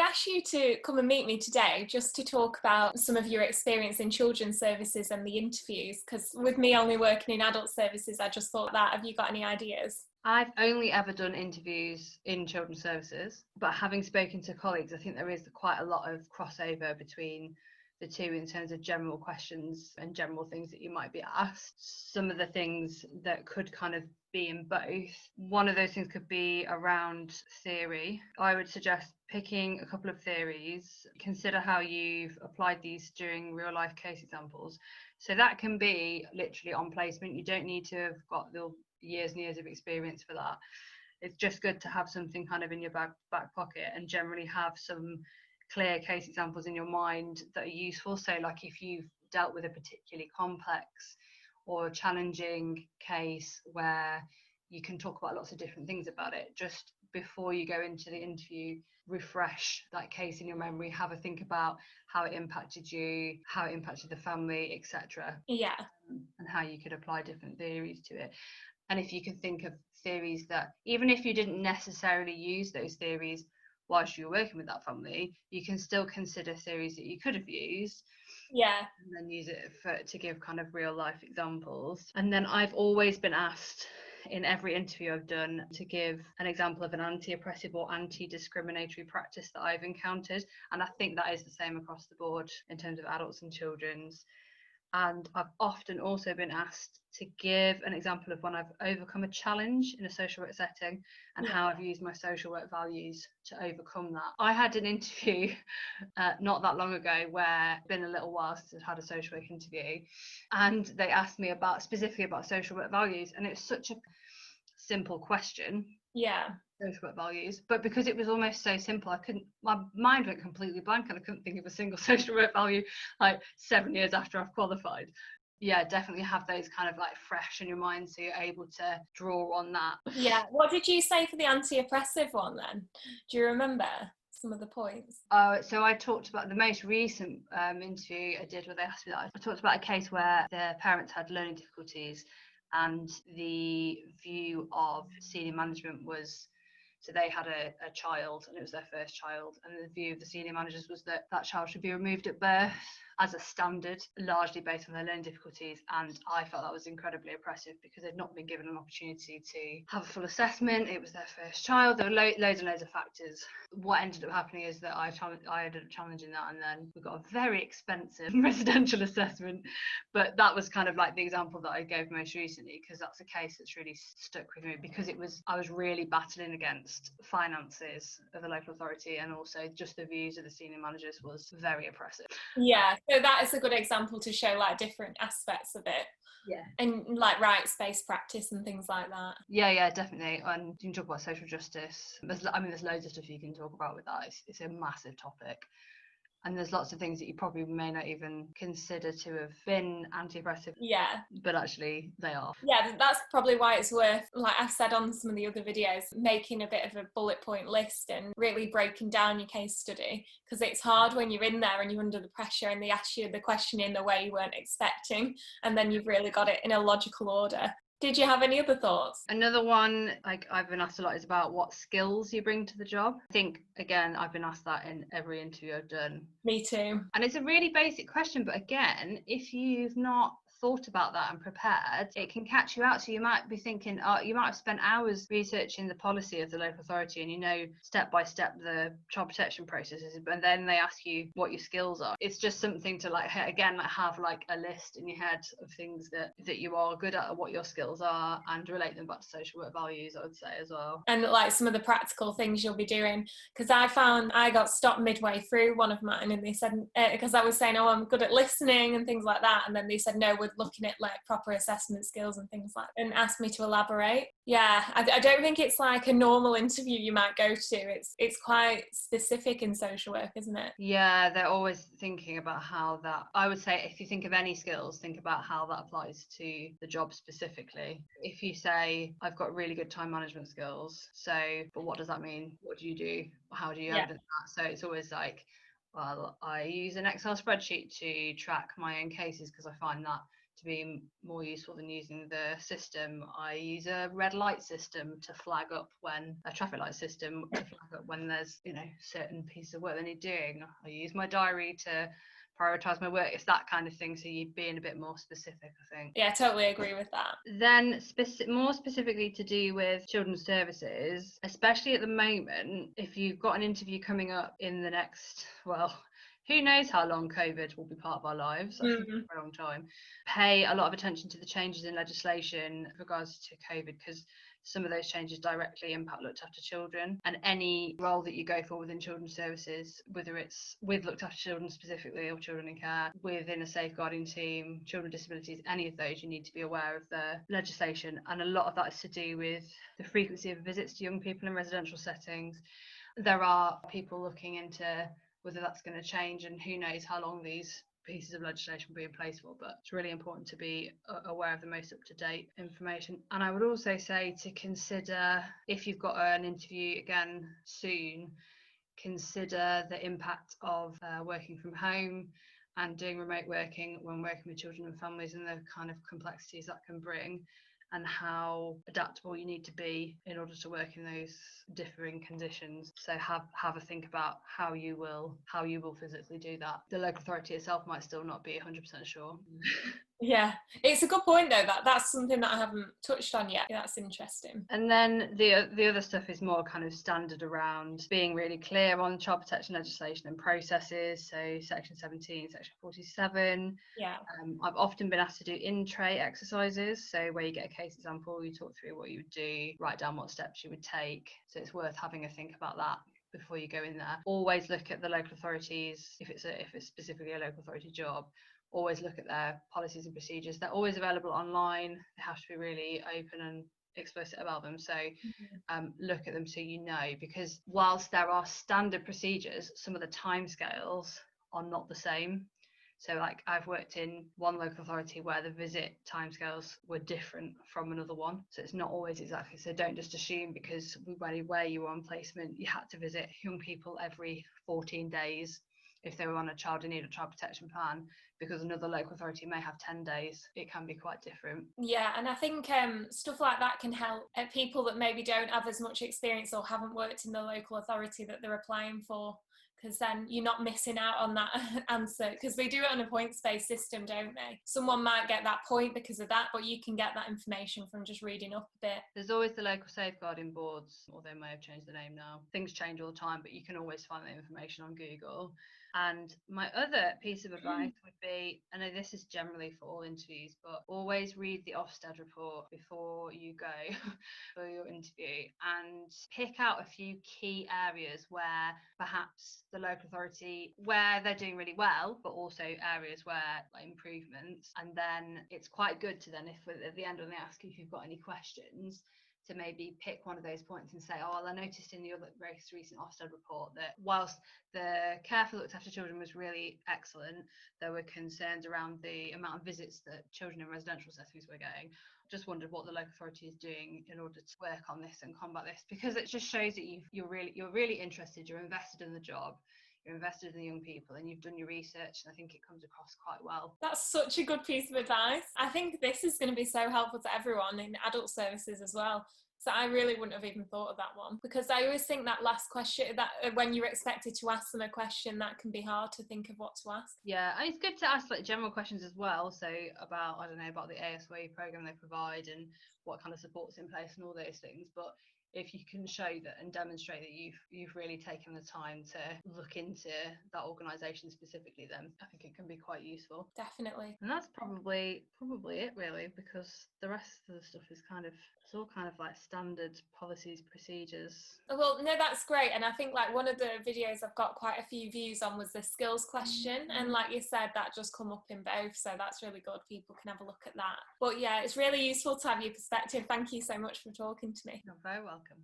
asked you to come and meet me today just to talk about some of your experience in children's services and the interviews, because with me only working in adult services, I just thought that. Have you got any ideas? I've only ever done interviews in children's services, but having spoken to colleagues, I think there is quite a lot of crossover between the two in terms of general questions and general things that you might be asked. Some of the things that could kind of be in both. One of those things could be around theory. I would suggest picking a couple of theories, consider how you've applied these during real life case examples. So that can be literally on placement. You don't need to have got the years and years of experience for that. It's just good to have something kind of in your back pocket and generally have some clear case examples in your mind that are useful. So like if you've dealt with a particularly complex or challenging case where you can talk about lots of different things about it, just before you go into the interview, refresh that case in your memory, have a think about how it impacted you, how it impacted the family, etc. Yeah. And how you could apply different theories to it. And if you can think of theories that, even if you didn't necessarily use those theories whilst you were working with that family, you can still consider theories that you could have used. Yeah. And then use it to give kind of real life examples. And then I've always been asked in every interview I've done to give an example of an anti-oppressive or anti-discriminatory practice that I've encountered. And I think that is the same across the board in terms of adults and children's. And I've often also been asked to give an example of when I've overcome a challenge in a social work setting and how I've used my social work values to overcome that. I had an interview not that long ago where it's been a little while since I've had a social work interview, and they asked me specifically about social work values, and it was such a simple question. Yeah. Social work values, but because it was almost so simple, my mind went completely blank and I couldn't think of a single social work value like 7 years after I've qualified. Yeah, definitely have those kind of like fresh in your mind so you're able to draw on that. Yeah. What did you say for the anti-oppressive one then? Do you remember some of the points? So I talked about the most recent interview I did where they asked me that. I talked about a case where the parents had learning difficulties and the view of senior management was, so they had a child and it was their first child, and the view of the senior managers was that that child should be removed at birth as a standard, largely based on their learning difficulties. And I felt that was incredibly oppressive because they'd not been given an opportunity to have a full assessment. It was their first child. There were loads and loads of factors. What ended up happening is that I ended up challenging that, and then we got a very expensive residential assessment. But that was kind of like the example that I gave most recently, because that's a case that's really stuck with me, because I was really battling against finances of the local authority, and also just the views of the senior managers was very oppressive. Yeah, so that is a good example to show like different aspects of it. Yeah. And like rights-based practice and things like that. Yeah, definitely. And you can talk about social justice. There's loads of stuff you can talk about with that. It's a massive topic. And there's lots of things that you probably may not even consider to have been anti-oppressive. Yeah. But actually they are. Yeah, that's probably why it's worth, like I've said on some of the other videos, making a bit of a bullet point list and really breaking down your case study, because it's hard when you're in there and you're under the pressure and they ask you the question in the way you weren't expecting, and then you've really got it in a logical order. Did you have any other thoughts? Another one, like I've been asked a lot, is about what skills you bring to the job. I think, again, I've been asked that in every interview I've done. Me too. And it's a really basic question, but again, if you've not thought about that and prepared, it can catch you out. So you might be thinking, you might have spent hours researching the policy of the local authority and you know step by step the child protection processes, but then they ask you what your skills are. It's just something to like have like a list in your head of things that you are good at, what your skills are, and relate them back to social work values, I would say, as well. And like some of the practical things you'll be doing, because I found I got stopped midway through one of mine and they said, because I was saying, oh, I'm good at listening and things like that, and then they said, no, we're looking at like proper assessment skills and things like that, and asked me to elaborate. Yeah, I don't think it's like a normal interview you might go to. It's quite specific in social work, isn't it? Yeah, they're always thinking about how that, I would say, if you think of any skills, think about how that applies to the job specifically. If you say, I've got really good time management skills, so, but what does that mean? What do you do? How do you evidence that? So it's always like, well, I use an Excel spreadsheet to track my own cases because I find that to be more useful than using the system, I use a red light system to flag up when a traffic light system to flag up when there's, you know, certain pieces of work they need doing. I use my diary to prioritize my work. It's that kind of thing. So you're being a bit more specific, I think. Yeah, totally agree with that. Then more specifically to do with children's services, especially at the moment, if you've got an interview coming up in the next, well, who knows how long COVID will be part of our lives, I think for a long time, pay a lot of attention to the changes in legislation with regards to COVID, because some of those changes directly impact looked after children, and any role that you go for within children's services, whether it's with looked after children specifically or children in care, within a safeguarding team, children with disabilities, any of those, you need to be aware of the legislation. And a lot of that is to do with the frequency of visits to young people in residential settings. There are people looking into whether that's going to change, and who knows how long these pieces of legislation will be in place for, but it's really important to be aware of the most up-to-date information. And I would also say to consider, if you've got an interview again soon, consider the impact of working from home and doing remote working when working with children and families, and the kind of complexities that can bring, and how adaptable you need to be in order to work in those differing conditions. So have a think about how you will physically do that. The local authority itself might still not be 100% sure. Yeah, it's a good point though. That's something that I haven't touched on yet. That's interesting. And then the other stuff is more kind of standard around being really clear on child protection legislation and processes. So section 17, section 47. Yeah. I've often been asked to do in-tray exercises. So where you get a case example, you talk through what you would do, write down what steps you would take. So it's worth having a think about that before you go in there. Always look at the local authorities, if it's specifically a local authority job. Always look at their policies and procedures. They're always available online. They have to be really open and explicit about them. So look at them so you know, because whilst there are standard procedures, some of the timescales are not the same. So like I've worked in one local authority where the visit timescales were different from another one. So it's not always exactly. So don't just assume because where you were on placement, you had to visit young people every 14 days if they were on a child in need of child protection plan, because another local authority may have 10 days. It can be quite different. Yeah, and I think stuff like that can help people that maybe don't have as much experience or haven't worked in the local authority that they're applying for, because then you're not missing out on that answer, because they do it on a points-based system, don't they? Someone might get that point because of that, but you can get that information from just reading up a bit. There's always the local safeguarding boards, or they may have changed the name now. Things change all the time, but you can always find that information on Google. And my other piece of advice would be, I know this is generally for all interviews, but always read the Ofsted report before you go for your interview, and pick out a few key areas where perhaps the local authority, where they're doing really well, but also areas where like improvements. And then it's quite good to then, if at the end when they ask you if you've got any questions, to maybe pick one of those points and say, oh, well, I noticed in the other most recent Ofsted report that whilst the care for looked after children was really excellent, there were concerns around the amount of visits that children in residential settings were getting. Just wondered what the local authority is doing in order to work on this and combat this, because it just shows that you're really interested, you're invested in the job, you're invested in the young people, and you've done your research, and I think it comes across quite well. That's such a good piece of advice. I think this is going to be so helpful to everyone in adult services as well. So I really wouldn't have even thought of that one, because I always think that last question, that when you're expected to ask them a question, that can be hard to think of what to ask. Yeah, and it's good to ask like general questions as well. So about, I don't know, about the ASYE program they provide and what kind of support's in place and all those things. But if you can show that and demonstrate that you've really taken the time to look into that organisation specifically, then I think it can be quite useful. Definitely. And that's probably it really, because the rest of the stuff is it's all kind of like standard policies, procedures. Well, no, that's great. And I think like one of the videos I've got quite a few views on was the skills question, and like you said, that just come up in both, so that's really good. People can have a look at that. But yeah, it's really useful to have your perspective. Thank you so much for talking to me. You're very welcome.